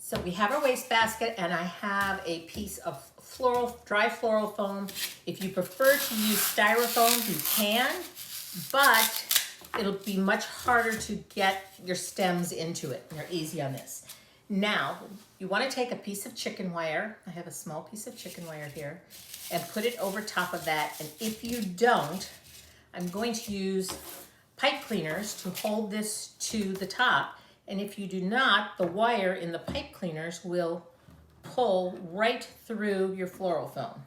So we have our wastebasket, and I have a piece of dry floral foam. If you prefer to use styrofoam, you can, but it'll be much harder to get your stems into it. They're easy on this. Now, you want to take a piece of chicken wire. I have a small piece of chicken wire here, and put it over top of that. And if you don't, I'm going to use pipe cleaners to hold this to the top. And if you do not, the wire in the pipe cleaners will pull right through your floral foam.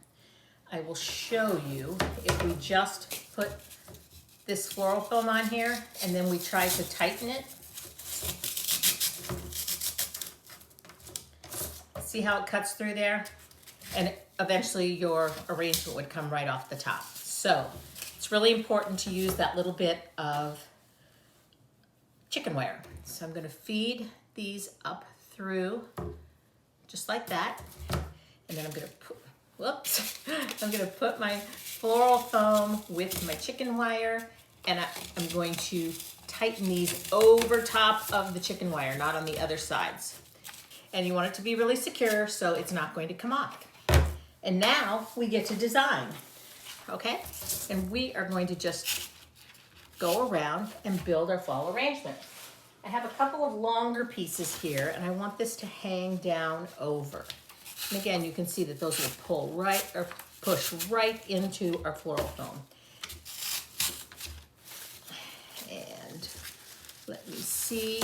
I will show you if we just put this floral foam on here and then we try to tighten it. See how it cuts through there? And eventually your arrangement would come right off the top. So it's really important to use that little bit of chicken wire. So I'm going to feed these up through just like that. And then I'm going to put, I'm going to put my floral foam with my chicken wire, and I'm going to tighten these over top of the chicken wire, not on the other sides. And you want it to be really secure so it's not going to come off. And now we get to design, okay? And we are going to just go around and build our fall arrangement. I have a couple of longer pieces here, and I want this to hang down over. And again, you can see that those will pull right or push right into our floral foam. And let me see.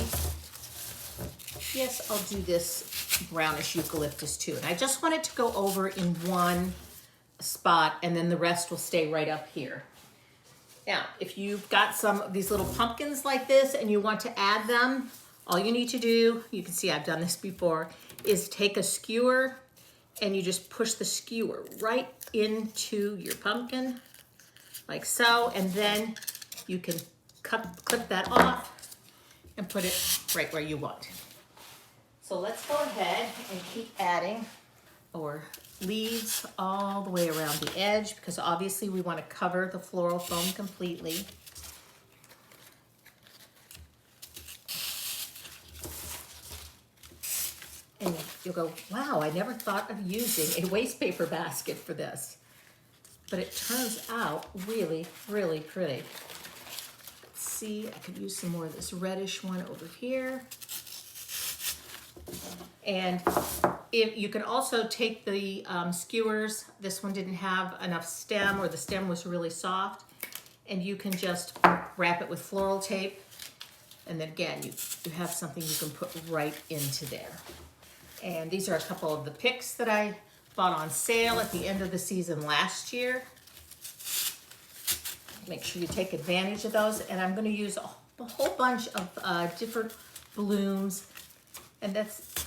Yes, I'll do this brownish eucalyptus too. And I just want it to go over in one spot, and then the rest will stay right up here. Now, if you've got some of these little pumpkins like this and you want to add them, all you need to do, you can see I've done this before, is take a skewer and you just push the skewer right into your pumpkin, like so, and then you can clip that off and put it right where you want. So let's go ahead and keep adding our leaves all the way around the edge, because obviously we want to cover the floral foam completely. And you'll go, wow, I never thought of using a waste paper basket for this. But it turns out really, really pretty. Let's see, I could use some more of this reddish one over here. And if you can also take the skewers, this one didn't have enough stem, or the stem was really soft, and you can just wrap it with floral tape, and then again you have something you can put right into there. And these are a couple of the picks that I bought on sale at the end of the season last year. Make sure you take advantage of those. And I'm going to use a whole bunch of different blooms. And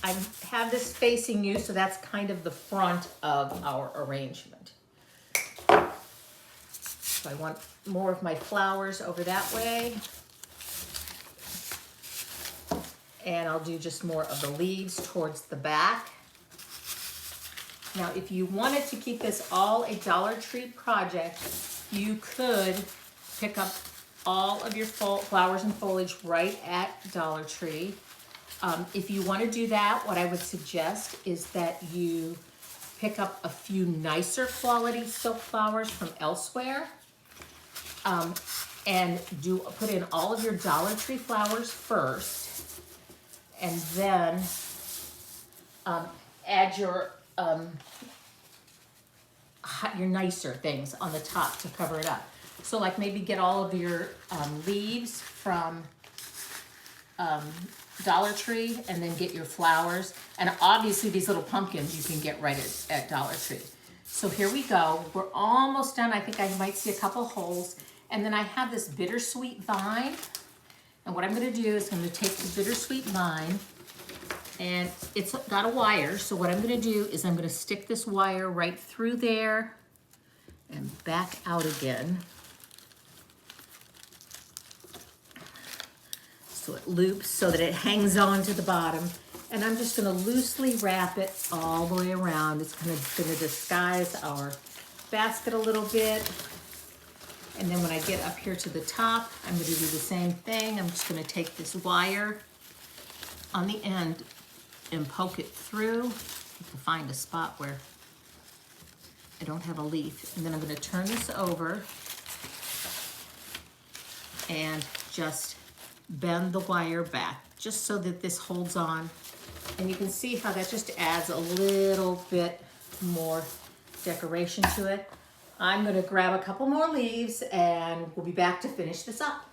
I have this facing you, so that's kind of the front of our arrangement. So I want more of my flowers over that way. And I'll do just more of the leaves towards the back. Now, if you wanted to keep this all a Dollar Tree project, you could pick up all of your flowers and foliage right at Dollar Tree. If you want to do that, what I would suggest is that you pick up a few nicer quality silk flowers from elsewhere, and put in all of your Dollar Tree flowers first, and then add your nicer things on the top to cover it up. So like maybe get all of your leaves from Dollar Tree, and then get your flowers. And obviously these little pumpkins you can get right at Dollar Tree. So here we go. We're almost done. I think I might see a couple holes. And then I have this bittersweet vine. And what I'm going to do is I'm going to take the bittersweet vine, and it's got a wire. So what I'm going to do is I'm going to stick this wire right through there and back out again. So it loops so that it hangs on to the bottom. And I'm just going to loosely wrap it all the way around. It's going to disguise our basket a little bit. And then when I get up here to the top, I'm going to do the same thing. I'm just going to take this wire on the end and poke it through. To find a spot where I don't have a leaf. And then I'm going to turn this over and just bend the wire back just so that this holds on. And you can see how that just adds a little bit more decoration to it. I'm going to grab a couple more leaves and we'll be back to finish this up.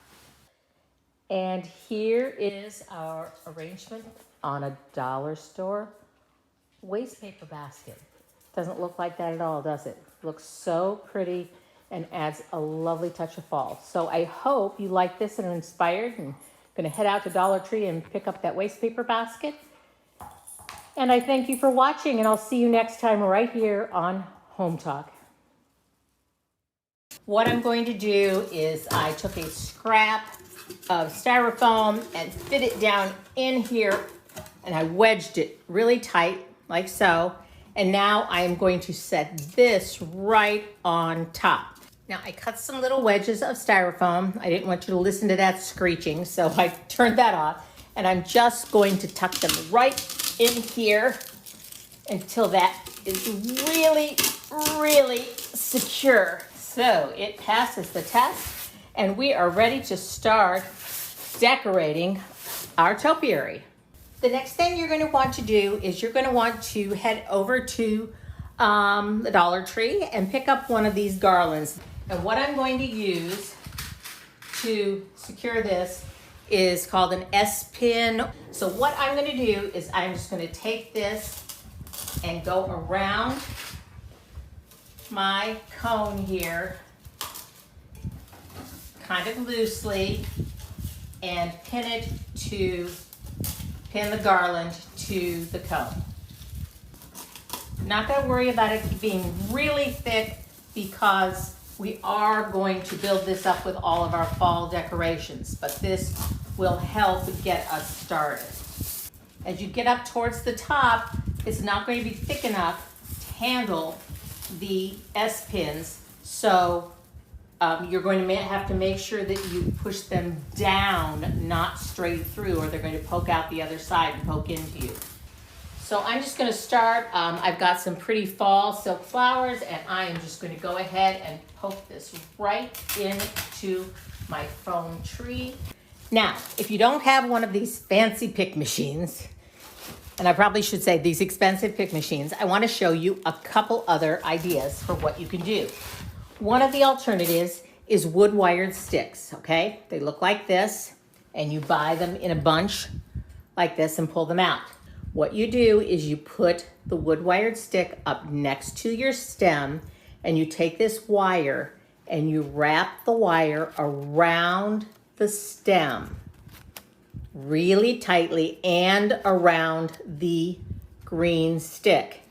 And here is our arrangement on a dollar store waste paper basket. Doesn't look like that at all, does it? Looks so pretty and adds a lovely touch of fall. So I hope you like this and are inspired and gonna head out to Dollar Tree and pick up that waste paper basket. And I thank you for watching, and I'll see you next time right here on Home Talk. What I'm going to do is I took a scrap of styrofoam and fit it down in here, and I wedged it really tight like so. And now I am going to set this right on top. Now I cut some little wedges of styrofoam. I didn't want you to listen to that screeching, so I turned that off. And I'm just going to tuck them right in here until that is really, really secure. So it passes the test and we are ready to start decorating our topiary. The next thing you're going to want to do is you're going to want to head over to the Dollar Tree and pick up one of these garlands. And what I'm going to use to secure this is called an S-pin. So what I'm going to do is I'm just going to take this and go around my cone here kind of loosely and pin the garland to the cone. Not going to worry about it being really thick because we are going to build this up with all of our fall decorations, but this will help get us started. As you get up towards the top, it's not going to be thick enough to handle the S-pins, so you're going to have to make sure that you push them down, not straight through, or they're going to poke out the other side and poke into you. So I'm just going to start. I've got some pretty fall silk flowers, and I am just going to go ahead and poke this right into my foam tree. Now, if you don't have one of these fancy pick machines, and I probably should say these expensive pick machines, I want to show you a couple other ideas for what you can do. One of the alternatives is wood wired sticks, okay? They look like this, and you buy them in a bunch like this and pull them out. What you do is you put the wood wired stick up next to your stem, and you take this wire and you wrap the wire around the stem really tightly and around the green stick.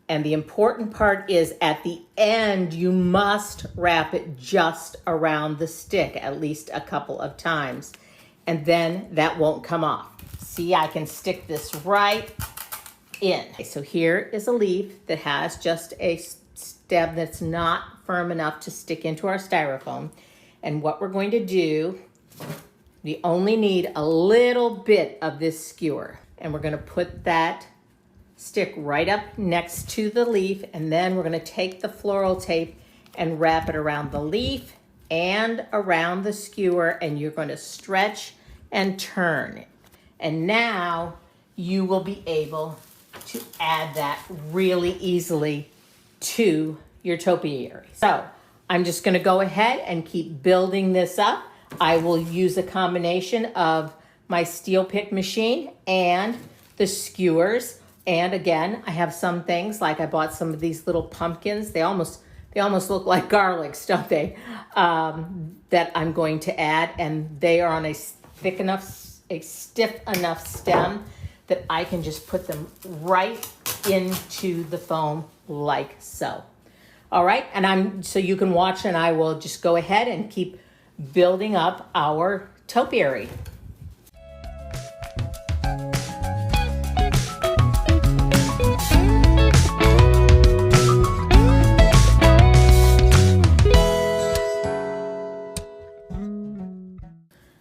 And the important part is at the end, you must wrap it just around the stick at least a couple of times, and then that won't come off. See, I can stick this right in. So here is a leaf that has just a stem that's not firm enough to stick into our styrofoam. And what we're going to do, we only need a little bit of this skewer, and we're going to put that stick right up next to the leaf, and then we're going to take the floral tape and wrap it around the leaf and around the skewer, and you're going to stretch and turn it. And now you will be able to add that really easily to your topiary. So I'm just going to go ahead and keep building this up. I will use a combination of my steel pick machine and the skewers. And again, I have some things, like I bought some of these little pumpkins. They almost look like garlics, don't they? That I'm going to add, and they are on a stiff enough stem that I can just put them right into the foam like so. All right, and so you can watch, and I will just go ahead and keep building up our topiary.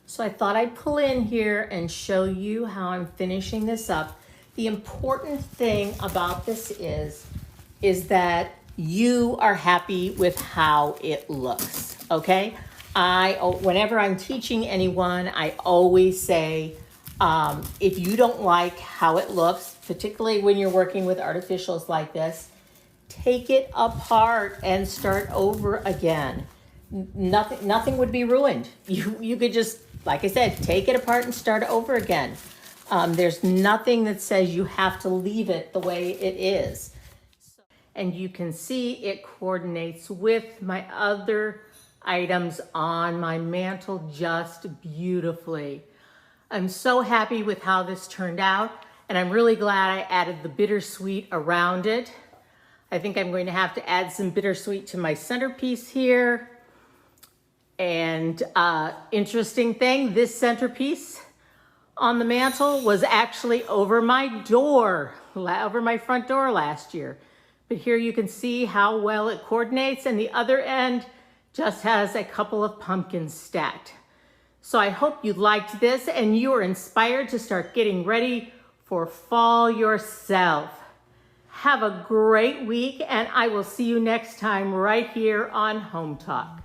So I thought I'd pull in here and show you how I'm finishing this up. The important thing about this is that you are happy with how it looks, okay? Whenever I'm teaching anyone, I always say, if you don't like how it looks, particularly when you're working with artificials like this, take it apart and start over again. Nothing would be ruined. You could just, like I said, take it apart and start over again. There's nothing that says you have to leave it the way it is. And you can see it coordinates with my other items on my mantle just beautifully. I'm so happy with how this turned out, and I'm really glad I added the bittersweet around it. I think I'm going to have to add some bittersweet to my centerpiece here. And interesting thing, this centerpiece on the mantle was actually over my door, over my front door last year. But here you can see how well it coordinates, and the other end just has a couple of pumpkins stacked. So I hope you liked this and you are inspired to start getting ready for fall yourself. Have a great week, and I will see you next time right here on Home Talk.